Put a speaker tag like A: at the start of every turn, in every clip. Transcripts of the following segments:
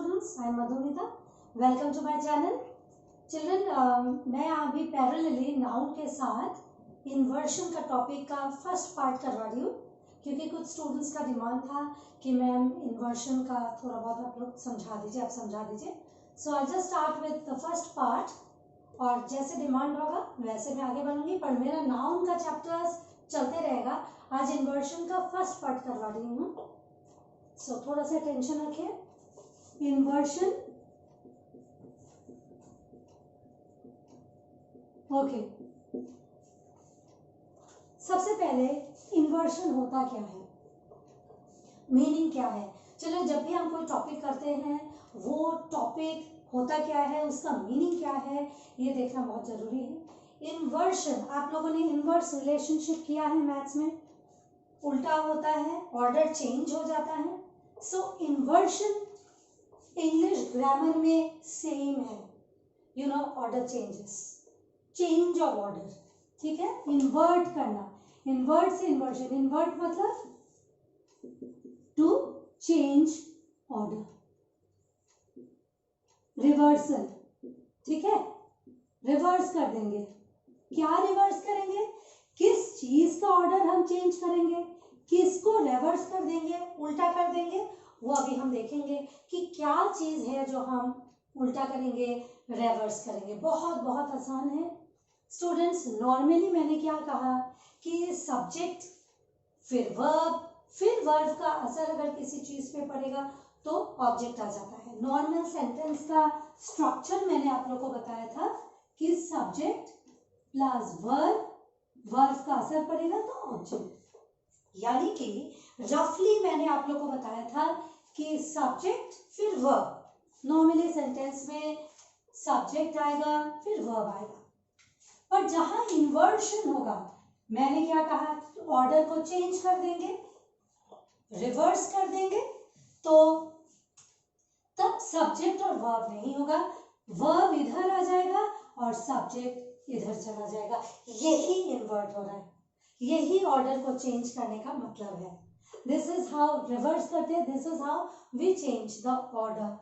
A: students, I am Madhumita. Welcome to my channel. Children, मैं अभी parallelly noun के साथ इन्वर्शन का टॉपिक का फर्स्ट पार्ट करवा रही हूँ, क्योंकि कुछ स्टूडेंट्स का डिमांड था कि मैम इन्वर्शन का थोड़ा बहुत आप लोग समझा दीजिए, आप समझा दीजिए. So I just start with the first part, और जैसे डिमांड होगा वैसे मैं आगे बढ़ूंगी, पर मेरा नाउन का चैप्टर्स चलते रहेगा. आज इन्वर्शन का फर्स्ट पार्ट करवा रही हूँ, सो थोड़ा सा टेंशन रखिए. Inversion, okay. सबसे पहले इन्वर्शन होता क्या है, मीनिंग क्या है. चलो, जब भी हम कोई टॉपिक करते हैं वो टॉपिक होता क्या है, उसका मीनिंग क्या है, ये देखना बहुत जरूरी है. इन्वर्शन, आप लोगों ने इन्वर्स रिलेशनशिप किया है मैथ्स में. उल्टा होता है, ऑर्डर चेंज हो जाता है. सो इन्वर्शन इंग्लिश ग्रामर में सेम है. You know, order changes, change of order. ठीक है, इन्वर्ट करना. इन्वर्ट से इन्वर्शन, इन्वर्ट मतलब टू चेंज ऑर्डर. रिवर्सल, ठीक है, रिवर्स कर देंगे. क्या रिवर्स करेंगे, किस चीज का ऑर्डर हम चेंज करेंगे, किसको रिवर्स कर देंगे, उल्टा कर देंगे, वो अभी हम देखेंगे कि क्या चीज है जो हम उल्टा करेंगे, रिवर्स करेंगे. बहुत बहुत आसान है स्टूडेंट्स. नॉर्मली मैंने क्या कहा कि सब्जेक्ट फिर वर्ब का असर अगर किसी चीज पे पड़ेगा तो ऑब्जेक्ट आ जाता है. नॉर्मल सेंटेंस का स्ट्रक्चर मैंने आप लोगों को बताया था कि सब्जेक्ट प्लस वर्ब का असर पड़ेगा तो ऑब्जेक्ट. यानी कि रफली मैंने आप लोगों को बताया था कि सब्जेक्ट फिर वर्ब. नॉर्मली सेंटेंस में सब्जेक्ट आएगा फिर वर्ब आएगा, पर जहां इन्वर्शन होगा मैंने क्या कहा, ऑर्डर को चेंज कर देंगे, रिवर्स कर देंगे, तो तब सब्जेक्ट और वर्ब नहीं होगा, वर्ब इधर आ जाएगा और सब्जेक्ट इधर चला जाएगा. यही इन्वर्ट हो रहा है, यही ऑर्डर को चेंज करने का मतलब है. दिस इज हाउ रिवर्स करते हैं, this is how we change the order.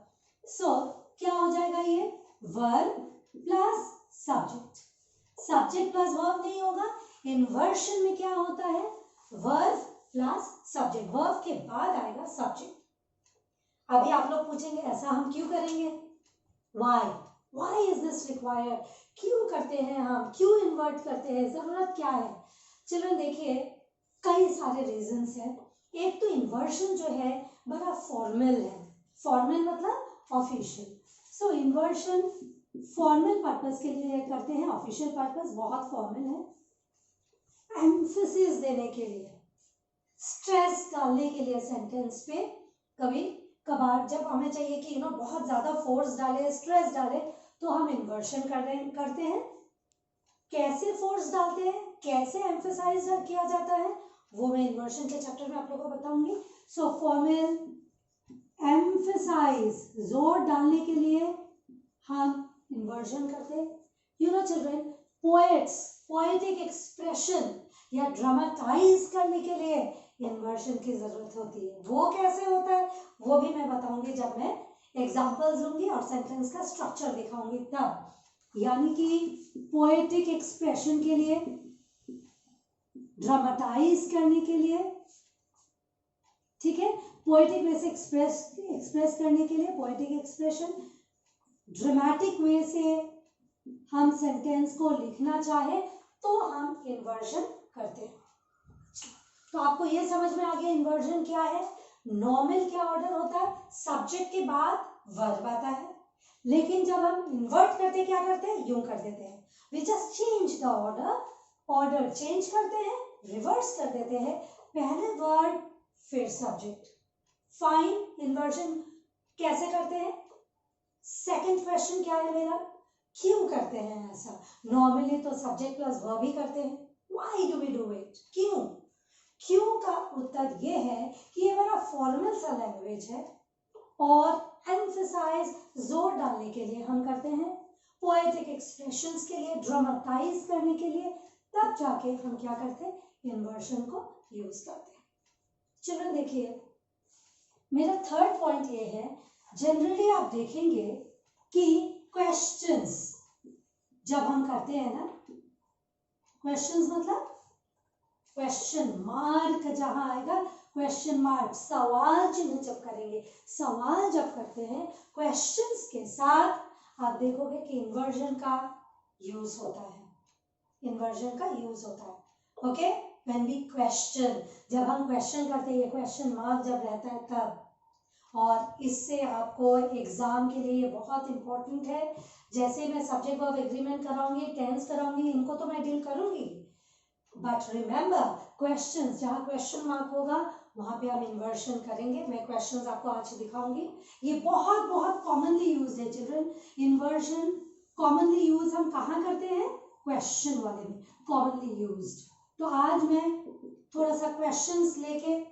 A: So क्या हो जाएगा, ये verb plus subject. Subject plus verb नहीं होगा. इन्वर्शन में क्या होता है, वर्ब प्लस सब्जेक्ट, वर्ब के बाद आएगा सब्जेक्ट. अभी आप लोग पूछेंगे ऐसा हम क्यों करेंगे, व्हाई इज दिस रिक्वायर्ड, क्यों करते हैं हम, क्यों इन्वर्ट करते हैं, जरूरत क्या है. चिल्ड्रन देखिए, कई सारे रीजंस हैं. एक तो इन्वर्शन जो है बड़ा फॉर्मल है. फॉर्मल मतलब ऑफिशियल. सो इन्वर्शन फॉर्मल पर्पस के लिए करते हैं, ऑफिशियल पर्पस बहुत फॉर्मल है. एम्फेसिस देने के लिए, स्ट्रेस डालने के लिए सेंटेंस पे, कभी कभार जब हमें चाहिए कि बहुत ज्यादा फोर्स डाले, स्ट्रेस डाले, तो हम इन्वर्शन करते हैं. कैसे फोर्स डालते हैं, कैसे एम्फेसाइज किया जाता है, वो मैं इन्वर्शन के चैप्टर में आप लोगों को बताऊंगी. सो फॉर्मल, एम्फेसाइज, जोर डालने के लिए हम इन्वर्शन करते हैं. चिल्ड्रन, पोएट्स पोएटिक एक्सप्रेशन या ड्रामेटाइज करने के लिए इन्वर्शन की जरूरत होती है. वो कैसे होता है वो भी मैं बताऊंगी जब मैं एग्जांपल्स लूंगी और सेंटेंस का स्ट्रक्चर दिखाऊंगी तब. यानी कि पोएटिक एक्सप्रेशन के लिए, ड्रामेटाइज करने के लिए, ठीक है, पोएटिक वे से एक्सप्रेस करने के लिए पोएटिक एक्सप्रेशन, ड्रामेटिक वे से हम सेंटेंस को लिखना चाहे तो हम इन्वर्जन करते हैं. तो आपको ये समझ में आ गया इन्वर्जन क्या है. नॉर्मल क्या ऑर्डर होता है, सब्जेक्ट के बाद वर्ब आता है, लेकिन जब हम इन्वर्ट करते क्या करते हैं, यूं कर देते हैं, we just change the order change करते हैं, रिवर्स कर देते हैं, पहले वर्ब फिर सब्जेक्ट. फाइन, इन्वर्जन कैसे करते हैं. सेकंड क्वेश्चन क्या है मेरा, क्यों करते हैं ऐसा. नॉर्मली तो सब्जेक्ट प्लस वर्ब ही करते हैं. Why do we do it, क्यों का उत्तर ये है कि ये बड़ा फॉर्मल सा लैंग्वेज है और एम्फसाइज, जोर डालने के लिए हम करते हैं, पोएटिक एक्सप्रेशंस के लिए, ड्रामेटाइज करने के लिए, तब जाके हम क्या करते हैं, इन्वर्शन को यूज करते हैं. चिल्ड्रन देखिए, मेरा थर्ड पॉइंट ये है जनरली आप देखेंगे कि क्वेश्चंस जब हम करते हैं ना, क्वेश्चंस मतलब क्वेश्चन मार्क जहां आएगा, क्वेश्चन मार्क सवाल चिन्ह जब करेंगे, सवाल जब करते हैं क्वेश्चंस के साथ, आप देखोगे कि इन्वर्जन का यूज होता है, इन्वर्जन का यूज होता है। ओके, व्हेन वी क्वेश्चन, जब हम क्वेश्चन करते हैं, ये क्वेश्चन मार्क जब रहता है तब, और इससे आपको एग्जाम के लिए बहुत इंपॉर्टेंट है। जैसे मैं सब्जेक्ट वर्ब एग्रीमेंट कराऊंगी, टेंस कराऊंगी, इनको तो मैं डील करूंगी, बट रिमेंबर क्वेश्चंस, जहां क्वेश्चन मार्क होगा वहां पे हम इन्वर्शन करेंगे। मैं क्वेश्चंस आपको आज दिखाऊंगी, ये बहुत बहुत कॉमनली यूज है चिल्ड्रन। इन्वर्शन कॉमनली यूज हम कहाँ करते हैं, क्वेश्चन वाले में कॉमनली यूज्ड। तो आज मैं थोड़ा सा क्वेश्चंस लेके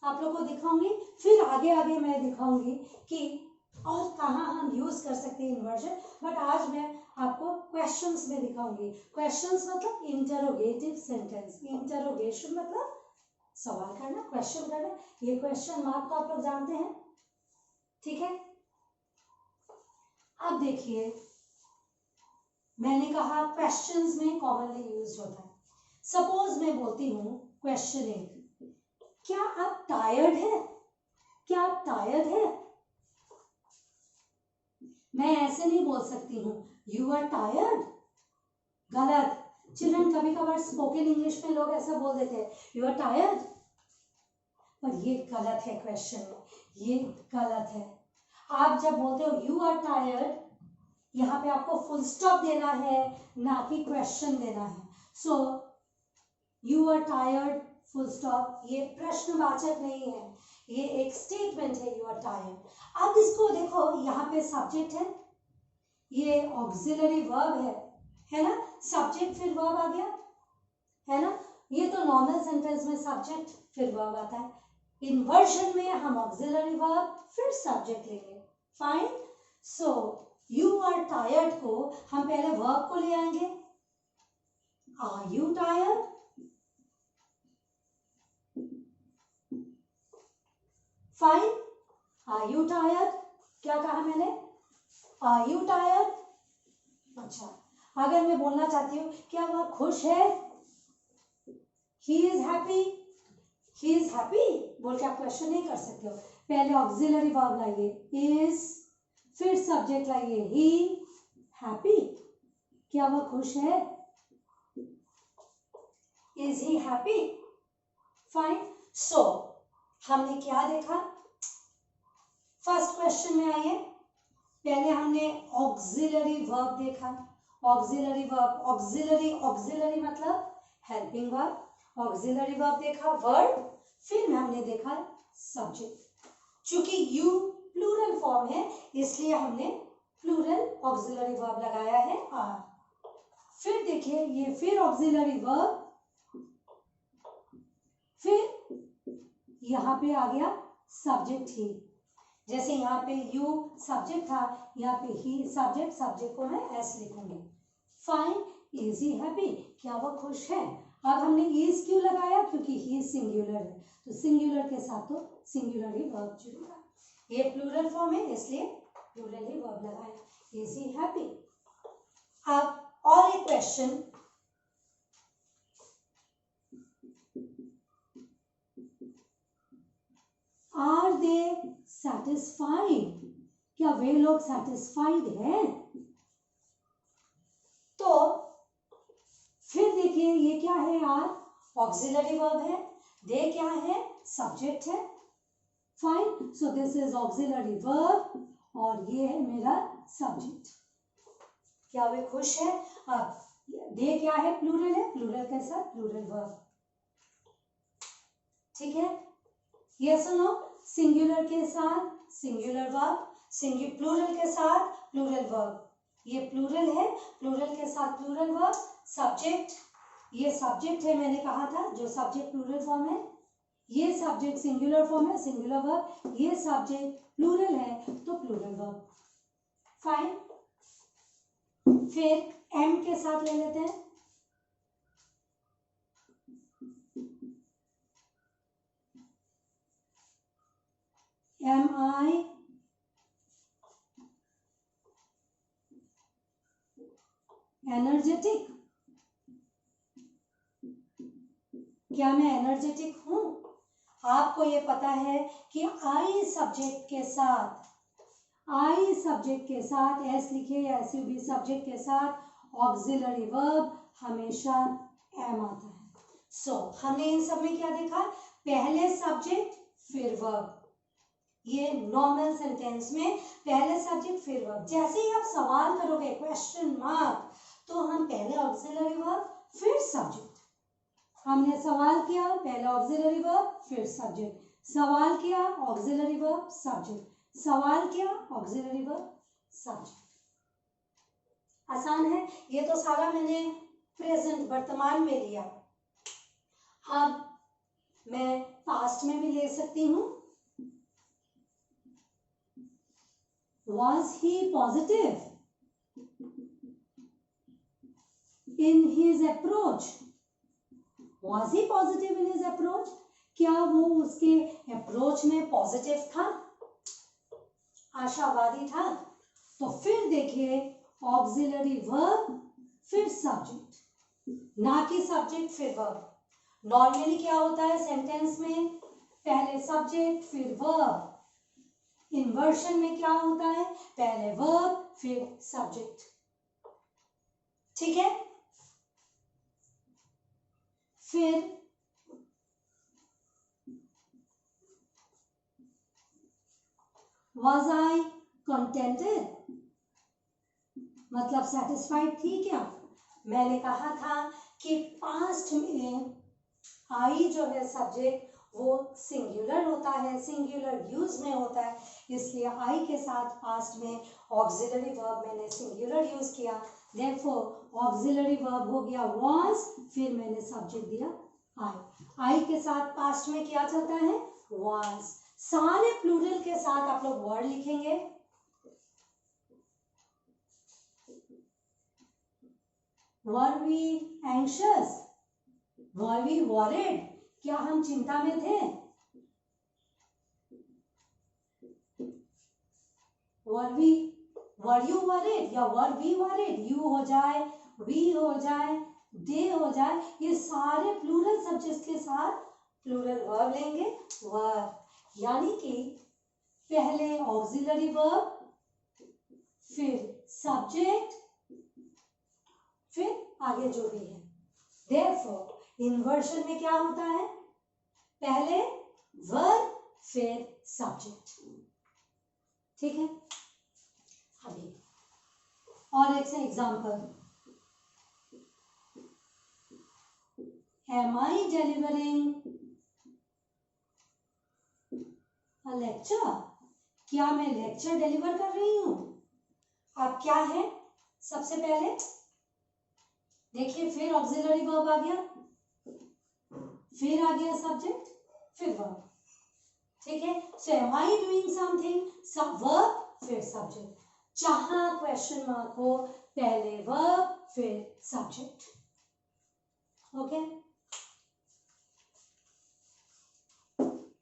A: आप लोग को दिखाऊंगी, फिर आगे आगे मैं दिखाऊंगी कि और कहाँ हम यूज कर सकते हैं इन्वर्जन, बट आज मैं आपको क्वेश्चंस में दिखाऊंगी। क्वेश्चंस मतलब इंटरोगेटिव सेंटेंस, इंटरोगेशन मतलब सवाल करना, क्वेश्चन करना, ये क्वेश्चन मार्क तो आप लोग जानते हैं, ठीक है। अब देखिए, मैंने कहा क्वेश्चंस में कॉमनली यूज होता है। सपोज मैं बोलती हूँ क्वेश्चन 1, क्या आप टायर्ड है, क्या आप टायर्ड है। मैं ऐसे नहीं बोल सकती हूँ यू आर टायर्ड, गलत। चिल्ड्रन कभी कभार स्पोकन इंग्लिश में लोग ऐसा बोल देते हैं यू आर टायर्ड, पर ये गलत है, क्वेश्चन में ये गलत है। आप जब बोलते हो यू आर टायर्ड, यहाँ पे आपको फुल स्टॉप देना है, ना कि क्वेश्चन देना है। So you are tired full stop, ये प्रश्नवाचक नहीं है, ये एक स्टेटमेंट है, यू आर टायर्ड। अब इसको देखो, यहाँ पे सब्जेक्ट है, ये ऑक्सिलरी वर्ब है ना, सब्जेक्ट फिर वर्ब आ गया, है ना। ये तो नॉर्मल सेंटेंस में सब्जेक्ट फिर वर्ब आता है, इन्वर्जन में हम ऑक्सिलरी वर्ब फिर सब्जेक्ट लेंगे। Fine, so you are tired को हम पहले वर्ब को ले आएंगे, are you tired, fine, are you tired, क्या कहा मैंने, आर यू टायर्ड। अच्छा, अगर मैं बोलना चाहती हूँ क्या वह खुश है, he is happy, he is happy बोल के आप क्वेश्चन नहीं कर सकते हो, पहले ऑक्सिलरी वर्ब लाइए इज, फिर सब्जेक्ट लाइए ही, हैप्पी, क्या वह खुश है, इज ही हैप्पी। फाइन, सो हमने क्या देखा, फर्स्ट क्वेश्चन में आइए, पहले हमने ऑक्सिलरी वर्ब देखा, ऑक्सिलरी वर्ब, ऑक्सिलरी, ऑक्सिलरी मतलब हेल्पिंग वर्ब, ऑक्सिलरी वर्ब देखा, वर्ब, फिर हमने देखा सब्जेक्ट। चूंकि यू प्लूरल फॉर्म है इसलिए हमने प्लूरल ऑक्सिलरी वर्ब लगाया है आर। फिर देखिए, ये फिर ऑक्सिलरी वर्ब, फिर यहाँ पे आ गया सब्जेक्ट ही, जैसे यहाँ पे यू सब्जेक्ट था, यहाँ पे ही सब्जेक्ट, सब्जेक्ट को मैं एस लिखूंगी। फाइन, इज ही हैप्पी, क्या वो खुश है। अब हमने इज क्यों लगाया, क्योंकि ही सिंगुलर है, तो सिंगुलर के साथ तो सिंगुलर ही वर्ब जुड़ेगा, ये प्लूरल फॉर्म है इसलिए प्लूरल ही वर्ब लगाया, इज ही हैप्पी। अब और एक क्वेश्चन, आर दे सेटिस्फाइड, क्या वे लोग सेटिस्फाइड हैं। तो फिर देखिए ये क्या है, आर ऑक्सिलरी वर्ब है, दे क्या है, सब्जेक्ट है। Fine, so this is auxiliary verb और ये है मेरा सब्जेक्ट, क्या वे खुश है। अब दे क्या है, प्लूरल है, प्लूरल के साथ प्लूरल वर्ब, ठीक है, यस और नो। सिंगुलर के साथ सिंगुलर वर्ब, प्लूरल के साथ प्लूरल वर्ब, ये प्लूरल है, प्लूरल के साथ प्लूरल वर्ब, सब्जेक्ट, ये सब्जेक्ट है, मैंने कहा था जो सब्जेक्ट प्लूरल फॉर्म है, ये सब्जेक्ट सिंगुलर फॉर्म है, सिंगुलर वर्ब, ये सब्जेक्ट प्लूरल है तो प्लूरल वर्ब। फाइन, फिर एम के साथ ले लेते हैं, एम आई एनर्जेटिक, क्या मैं एनर्जेटिक हूं? आपको ये पता है कि आई सब्जेक्ट के साथ एस लिखे या एसयूबी सब्जेक्ट के साथ ऑक्सिलरी वर्ब हमेशा एम आता है। सो हमने इन सब में क्या देखा? पहले सब्जेक्ट फिर वर्ब। ये नॉर्मल सेंटेंस में पहले सब्जेक्ट फिर वर्ब। जैसे ही आप सवाल करोगे क्वेश्चन मार्क, तो हम पहले ऑक्सिलरी वर्ब फिर सब्जेक्ट। हमने सवाल किया, पहले ऑक्सिलरी वर्ब फिर सब्जेक्ट, सवाल किया ऑक्सिलरी वर्ब सब्जेक्ट, सवाल किया ऑक्सिलरी वर्ब सब्जेक्ट। आसान है। ये तो सारा मैंने प्रेजेंट वर्तमान में लिया। अब मैं पास्ट में भी ले सकती हूँ। Was he positive in his approach? Was he positive in his approach? क्या वो उसके अप्रोच में पॉजिटिव था, आशावादी था? तो फिर देखिए ऑक्सिलरी वर्ब फिर सब्जेक्ट, ना कि सब्जेक्ट फिर वर्ब। नॉर्मली क्या होता है सेंटेंस में? पहले सब्जेक्ट फिर वर्ब। इन्वर्शन में क्या होता है? पहले वर्ब फिर सब्जेक्ट। ठीक है। फिर was I contented, मतलब सेटिस्फाइड थी क्या? मैंने कहा था कि पास्ट में आई जो है सब्जेक्ट वो सिंगुलर होता है, सिंगुलर यूज में होता है, इसलिए आई के साथ पास्ट में ऑक्सिलरी वर्ब मैंने सिंगुलर यूज किया। देयरफॉर ऑक्सिलरी वर्ब हो गया was, फिर मैंने सब्जेक्ट दिया आई। आई के साथ पास्ट में क्या चलता है? was। सारे प्लूरल के साथ आप लोग वर्ड लिखेंगे। Were we anxious? Were we worried? क्या हम चिंता में थे? Were you worried या were we worried? You हो जाए, we हो जाए, they हो जाए, ये सारे प्लूरल सब्जेक्ट्स के साथ प्लूरल वर्ब लेंगे were। यानी कि पहले ऑक्सिलरी वर्ब फिर सब्जेक्ट फिर आगे जो भी है। देयरफॉर इन्वर्शन में क्या होता है? पहले वर्ब फिर सब्जेक्ट। ठीक है। अभी और एक से example, am I delivering a lecture? क्या मैं लेक्चर डिलीवर कर रही हूं? अब क्या है? सबसे पहले देखिए फिर ऑक्सिलरी वर्ब आ गया, फिर आ गया सब्जेक्ट, फिर वर्ब। ठीक है। सो एम आई डूइंग समथिंग, सब वर्ब फिर सब्जेक्ट। जहां क्वेश्चन मार्क हो पहले वर्ब फिर सब्जेक्ट। ओके।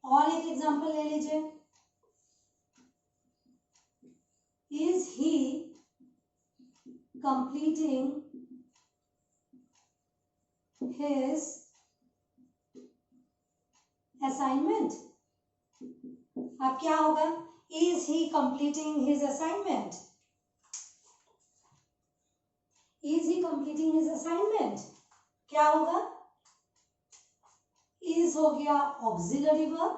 A: और एक एग्जांपल ले लीजिए, is he completing his assignment? अब क्या होगा? Is he completing his assignment? Is he completing his assignment? क्या होगा? Is हो गया auxiliary verb,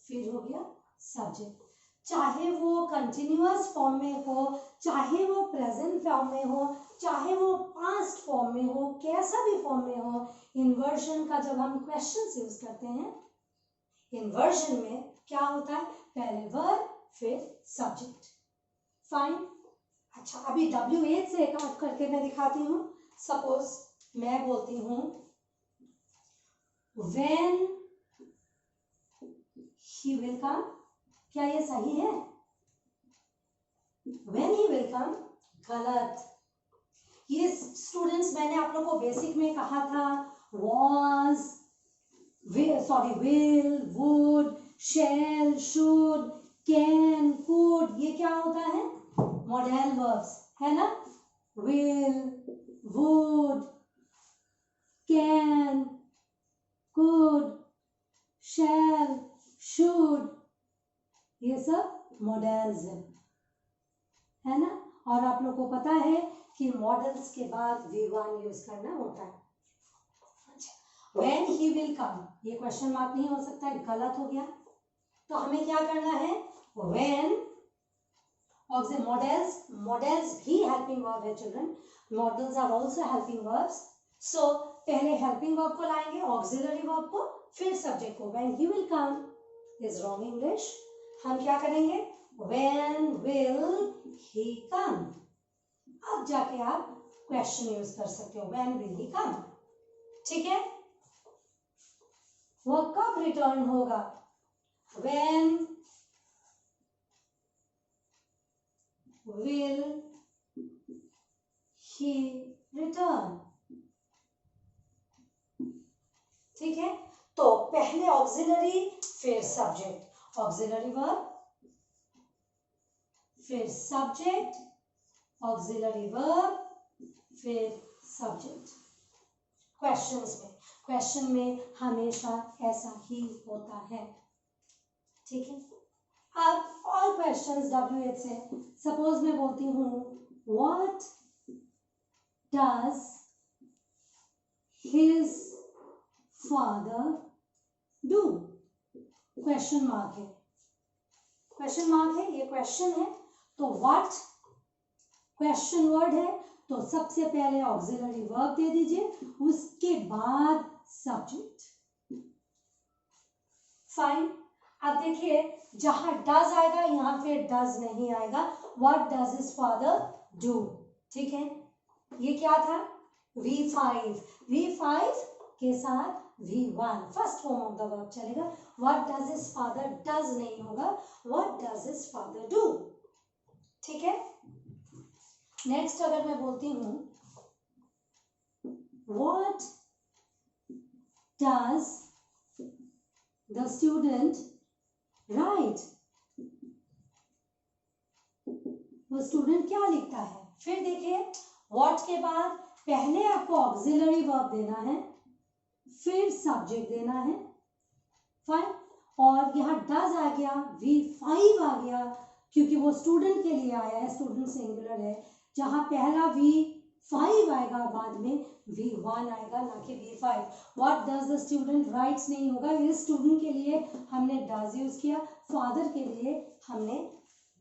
A: फिर हो गया subject। चाहे वो कंटिन्यूअस फॉर्म में हो, चाहे वो प्रेजेंट फॉर्म में हो, चाहे वो पास्ट फॉर्म में हो, कैसा भी फॉर्म में हो, इन्वर्जन का जब हम क्वेश्चन यूज करते हैं, इन्वर्जन में क्या होता है? पहले वर्ब फिर सब्जेक्ट। फाइन। अच्छा, अभी W8 से एक आउट करके मैं दिखाती हूँ। सपोज मैं बोलती हूँ when he will come, क्या ये सही है? when he will come गलत। ये स्टूडेंट्स मैंने आप लोगों को बेसिक में कहा था was, will, would, shall, should, can, could, ये क्या होता है? मॉडल वर्ब्स है ना? will, would, can, could, shall, should, ये सब मॉडल्स है ना। और आप लोग को पता है कि मॉडल्स के बाद V1 यूज करना होता है। When he will come, ये क्वेश्चन मार्क नहीं हो सकता है, गलत हो गया। तो हमें क्या करना है, when मॉडल्स भी हेल्पिंग वर्ब है children, models are also helping verbs. So पहले हेल्पिंग वर्ब को लाएंगे, ऑक्सिलरी वर्ब को, फिर सब्जेक्ट को। when he will come is wrong English, हम क्या करेंगे, when will he come। अब जाके आप क्वेश्चन यूज कर सकते हो, when will he come, ठीक है। वह कब रिटर्न होगा, when will he return, ठीक है। तो पहले ऑक्सिलरी फिर सब्जेक्ट, ऑक्सिलरी वर्ब फिर सब्जेक्ट, ऑक्सिलरी वर्ब फिर सब्जेक्ट। क्वेश्चन में हमेशा ऐसा ही होता है, ठीक है। अब और क्वेश्चंस W8 से, सपोज मैं बोलती हूँ what does his father do, question mark है, ये क्वेश्चन है। तो व्हाट क्वेश्चन वर्ड है, तो सबसे पहले ऑक्सिलरी वर्ब दे दीजिए, उसके बाद सब्जेक्ट। फाइन। अब देखिए जहां डज आएगा यहाँ पे डज नहीं आएगा, what does his father do, ठीक है। ये क्या था, V5 के साथ V1 first form of the verb चलेगा। What does his father, does नहीं होगा, what does his father do, ठीक है। नेक्स्ट अगर मैं बोलती हूं what does the student write, वो स्टूडेंट क्या लिखता है। फिर देखिए व्हाट के बाद पहले आपको ऑक्सिलरी वर्ब देना है, फिर सब्जेक्ट देना है, फाइन। और यहाँ डज आ गया, V5 आ गया, क्योंकि वो स्टूडेंट के लिए आया है, स्टूडेंट सिंगुलर है। जहां पहला V5 आएगा बाद में V1 आएगा, ना कि V5। What does the student rights नहीं होगा, इस स्टूडेंट के लिए हमने डज यूज किया, फादर के लिए हमने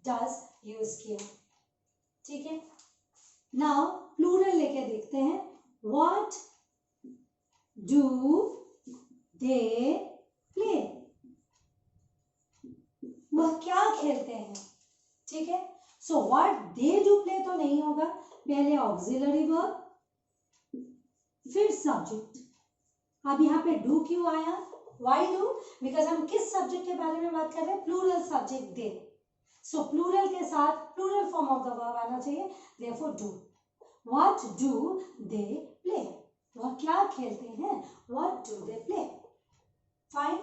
A: डज यूज किया, ठीक है। नाउ प्लूरल लेके देखते हैं, व्हाट डू दे प्ले, वह क्या खेलते हैं, ठीक है। So what they do play तो नहीं होगा, पहले ऑक्सिलरी वर्ब फिर सब्जेक्ट। अब यहाँ पे डू क्यों आया, वाई डू, बिकॉज हम किस सब्जेक्ट के बारे में बात कर रहे हैं, plural subject they. So plural के साथ plural form of the verb आना चाहिए, therefore do. What do they play, वह क्या खेलते हैं, what do they play, fine.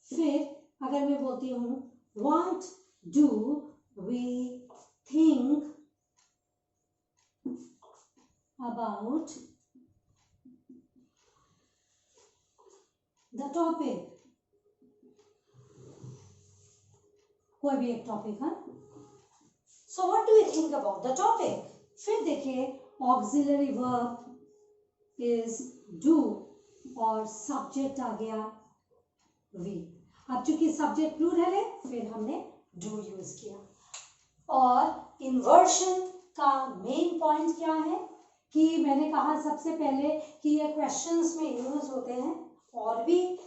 A: फिर अगर मैं बोलती हूँ what do we think about the topic, कोई भी एक टॉपिक है। So what do we think about the topic. फिर देखिए ऑक्सिलरी वर्ब इज डू और सब्जेक्ट आ गया वी। अब चूंकि सब्जेक्ट प्लूरल है, फिर हमने डू यूज किया। और इन्वर्शन का मेन पॉइंट क्या है कि मैंने कहा सबसे पहले कि ये क्वेश्चंस में यूज होते हैं, और भी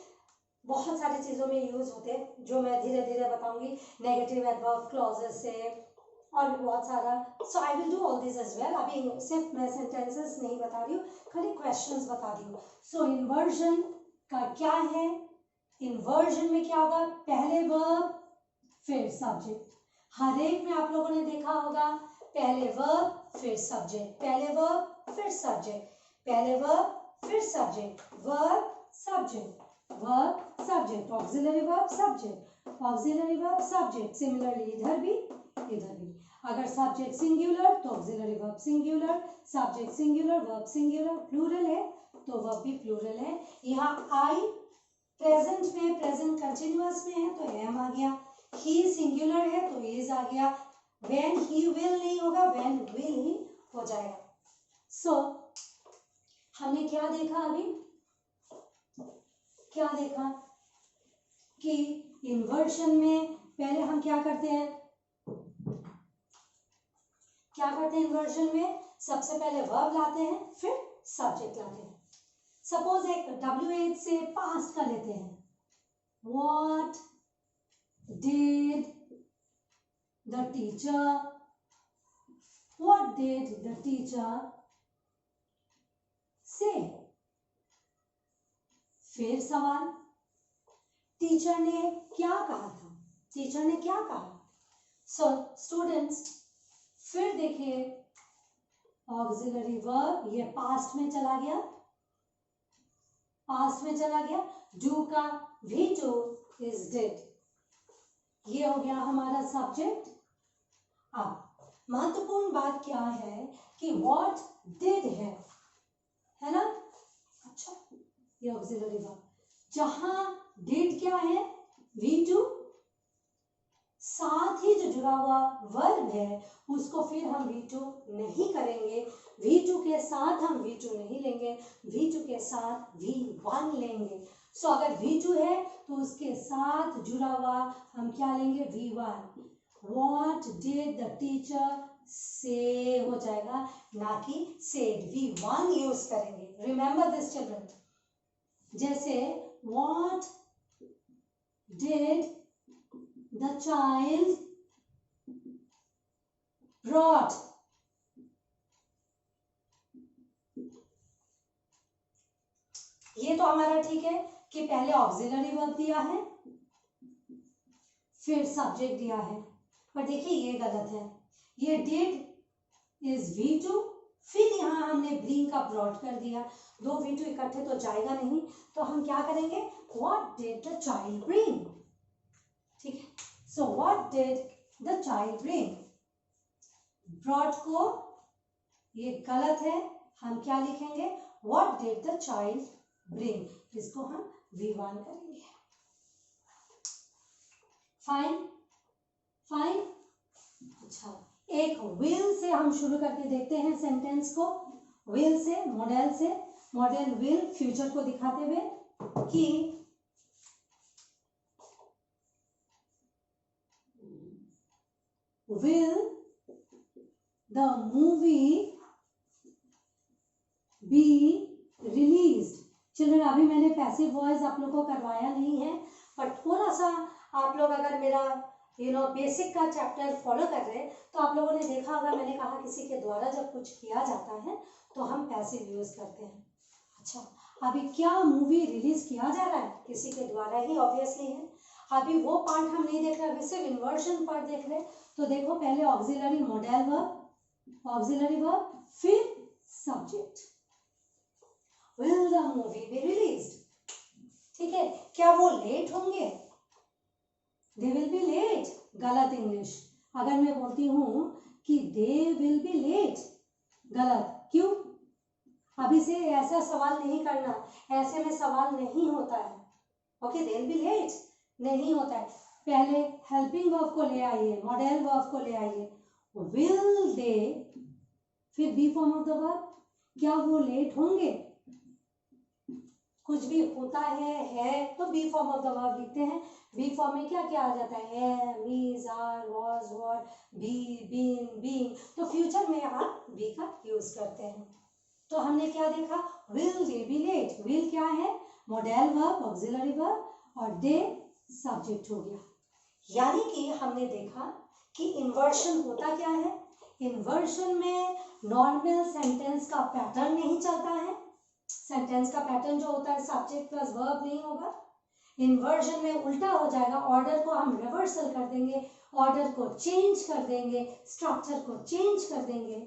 A: बहुत सारी चीजों में यूज होते हैं जो मैं धीरे धीरे बताऊंगी, नेगेटिव एडवर्ब क्लॉजेस से और भी बहुत सारा। So I will do all this as well. अभी सिर्फ मैं सेंटेंसेस नहीं बता रही हूँ, खाली क्वेश्चंस बता रही हूँ। सो इन्वर्जन का क्या है, इन्वर्जन में क्या होगा, पहले वर्ब फिर सब्जेक्ट। हर एक में आप लोगों ने देखा होगा पहले वर्ब फिर सब्जेक्ट, पहले वर्ब फिर सब्जेक्ट, पहले वर्ब फिर subject, verb subject, verb subject, auxiliary verb subject, auxiliary verb subject. Similarly इधर भी इधर भी। अगर सब्जेक्ट सिंगुलर तो auxiliary verb singular, subject singular verb singular, plural है तो वर्ब भी प्लूरल है। यहाँ आई प्रेजेंट में, प्रेजेंट कंटिन्यूअस में है तो एम आ गया, ही सिंगुलर है तो इज आ गया, व्हेन ही विल नहीं होगा, व्हेन विल ही हो जाएगा। सो हमने क्या देखा अभी, क्या देखा कि इन्वर्शन में पहले हम क्या करते हैं, इन्वर्शन में सबसे पहले वर्ब लाते हैं फिर सब्जेक्ट लाते हैं। सपोज एक W8 से पास्ट का लेते हैं, What did the teacher, what did the teacher say? फिर सवाल, टीचर ने क्या कहा था, टीचर ने क्या कहा। सो स्टूडेंट्स फिर देखिए ऑक्सिलरी वर्ब ये पास्ट में चला गया, पास्ट में चला गया, डू का भी टू इज डिड, ये हो गया हमारा सब्जेक्ट। अब महत्वपूर्ण बात क्या है कि व्हाट डिड है ना। अच्छा ये ऑक्सिलरी वर्ब, जहां डिड क्या है V2, साथ ही जो जुड़ा हुआ वर्ब है उसको फिर हम V2 नहीं करेंगे, V2 के साथ हम V2 नहीं लेंगे, V2 के साथ V1 लेंगे। सो अगर V2 है तो उसके साथ जुड़ा हुआ हम क्या लेंगे V1। What did the teacher say हो जाएगा, ना कि said, V1 यूज करेंगे। रिमेंबर दिस चिल्ड्रन, जैसे what did the child brought, ये तो हमारा ठीक है कि पहले ऑक्सिलरी वर्ब दिया है फिर सब्जेक्ट दिया है, पर देखिए ये गलत है, ये डिड इज V2 फिर यहाँ हमने ब्रिंग का ब्रॉट कर दिया, दो V2 इकट्ठे तो जाएगा नहीं, तो हम क्या करेंगे what did the child bring, ठीक है। So what did the child bring, brought को ये गलत है, हम क्या लिखेंगे what did the child bring, इसको हम V1 करेंगे। Fine fine. अच्छा एक विल से हम शुरू करके देखते हैं सेंटेंस को, will say, model will future को दिखाते हुए कि will the movie be released। Children अभी मैंने पैसिव वॉइस आप लोगों को करवाया नहीं है, पर थोड़ा सा आप लोग अगर मेरा बेसिक का चैप्टर फॉलो कर रहे हैं तो आप लोगों ने देखा होगा, मैंने कहा किसी के द्वारा जब कुछ किया जाता है तो हम पैसिव यूज करते हैं। अच्छा अभी क्या मूवी रिलीज किया जा रहा है, किसी के द्वारा ही ऑब्वियसली है। अभी वो पार्ट हम नहीं देख रहे, अभी सिर्फ इन्वर्शन पार्ट देख रहे हैं। तो देखो पहले ऑक्सिलरी मॉडल वर्ब फिर subject, will the movie be released, ठीक है। क्या वो लेट होंगे, दे विल बी लेट, गलत इंग्लिश। अगर मैं बोलती हूं कि दे विल बी लेट, गलत, क्यों, अभी से ऐसा सवाल नहीं करना, ऐसे में सवाल नहीं होता है। Okay they will be late नहीं होता है, पहले हेल्पिंग वर्ब को ले आइए, मॉडल वर्ब को ले आइए, विल दे फिर be form of the verb, क्या वो लेट होंगे, कुछ भी होता है तो be form of the verb लिखते हैं। बी फॉर्म में क्या क्या आ जाता है, am, is, are, was, were, be, been, being, तो फ्यूचर में आप बी का यूज करते हैं। तो हमने क्या देखा, will they be late, will क्या है मॉडल वर्ब, ऑक्सिलरी वर्ब, और दे सब्जेक्ट हो गया। यानी कि हमने देखा कि इन्वर्शन होता क्या है, इन्वर्शन में नॉर्मल सेंटेंस का पैटर्न नहीं चलता है, सेंटेंस का पैटर्न जो होता है सब्जेक्ट प्लस वर्ब नहीं होगा। इन्वर्जन में उल्टा हो जाएगा, ऑर्डर को हम रिवर्सल कर देंगे, ऑर्डर को चेंज कर देंगे, स्ट्रक्चर को चेंज कर देंगे,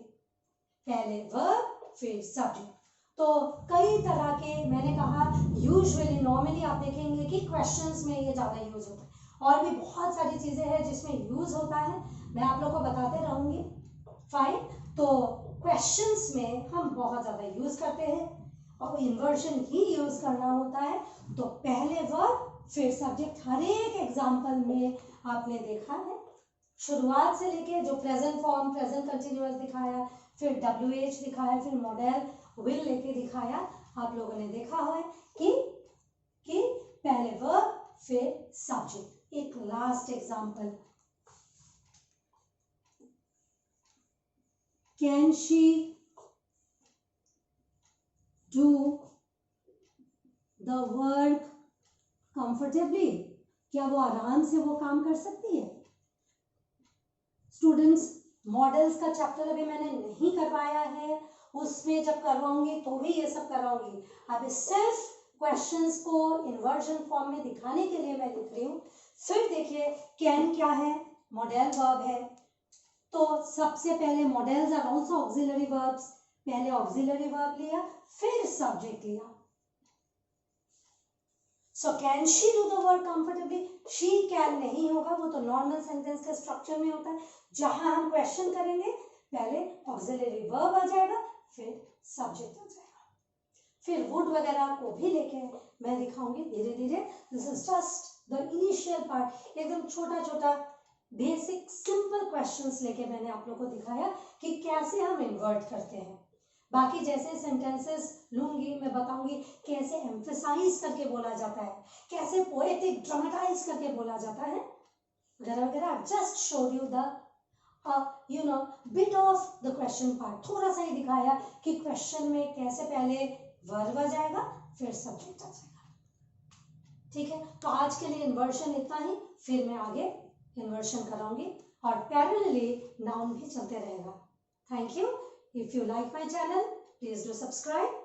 A: पहले वर्ब फिर सब्जेक्ट। तो कई तरह के, मैंने कहा यूजुअली नॉर्मली आप देखेंगे कि क्वेश्चंस में ये ज़्यादा यूज होता है, और भी बहुत सारी चीजें हैं जिसमें यूज होता है, मैं आप लोग को बताते रहूंगी। फाइन, तो क्वेश्चंस में हम बहुत ज्यादा यूज करते हैं और इन्वर्जन ही यूज करना होता है। तो पहले वर्ब फिर सब्जेक्ट, हर एक एग्जाम्पल में आपने देखा है, शुरुआत से लेके जो प्रेजेंट फॉर्म, प्रेजेंट कंटिन्यूअस दिखाया, फिर WH दिखाया, फिर मॉडल विल लेके दिखाया, आप लोगों ने देखा है कि पहले वर्ब फिर सब्जेक्ट। एक last example, can she do the work comfortably, क्या वो आराम से वो काम कर सकती है? स्टूडेंट्स, मॉडल्स का चैप्टर अभी मैंने नहीं करवाया है, उसमें जब करवाऊंगी तो भी ये सब करवाऊंगी। अभी सिर्फ क्वेश्चंस को इन्वर्जन फॉर्म में दिखाने के लिए मैं लिख रही हूँ। फिर देखिए कैन क्या है, मॉडल वर्ब है, तो सबसे पहले models are also auxiliary verbs, पहले ऑक्सिलरी वर्ब लिया फिर सब्जेक्ट लिया। So can she do the work comfortably, she can नहीं होगा, वो तो नॉर्मल सेंटेंस के स्ट्रक्चर में होता है। जहां हम क्वेश्चन करेंगे पहले ऑक्सिलरी वर्ब आ जाएगा फिर सब्जेक्ट आ जाएगा। फिर वुड वगैरह को भी लेके मैं दिखाऊंगी धीरे धीरे। This is just the initial part, एकदम छोटा छोटा बेसिक सिंपल क्वेश्चंस लेके मैंने आप लोगों को दिखाया कि कैसे हम इन्वर्ट करते हैं। बाकी जैसे सेंटेंसेस लूंगी मैं बताऊंगी कैसे एम्फसाइज करके बोला जाता है, कैसे पोएटिक ड्रामेटाइज करके बोला जाता है वगैरह वगैरह। Just showed you the bit of the question part, थोड़ा सा ही दिखाया कि क्वेश्चन में कैसे पहले वर्ब आ जाएगा फिर सब्जेक्ट आ जाएगा। ठीक है, तो आज के लिए इन्वर्शन इतना ही, फिर मैं आगे इन्वर्शन कराऊंगी और पैरेलली नाउन भी चलते रहेगा। Thank you. If you like my channel, please do subscribe.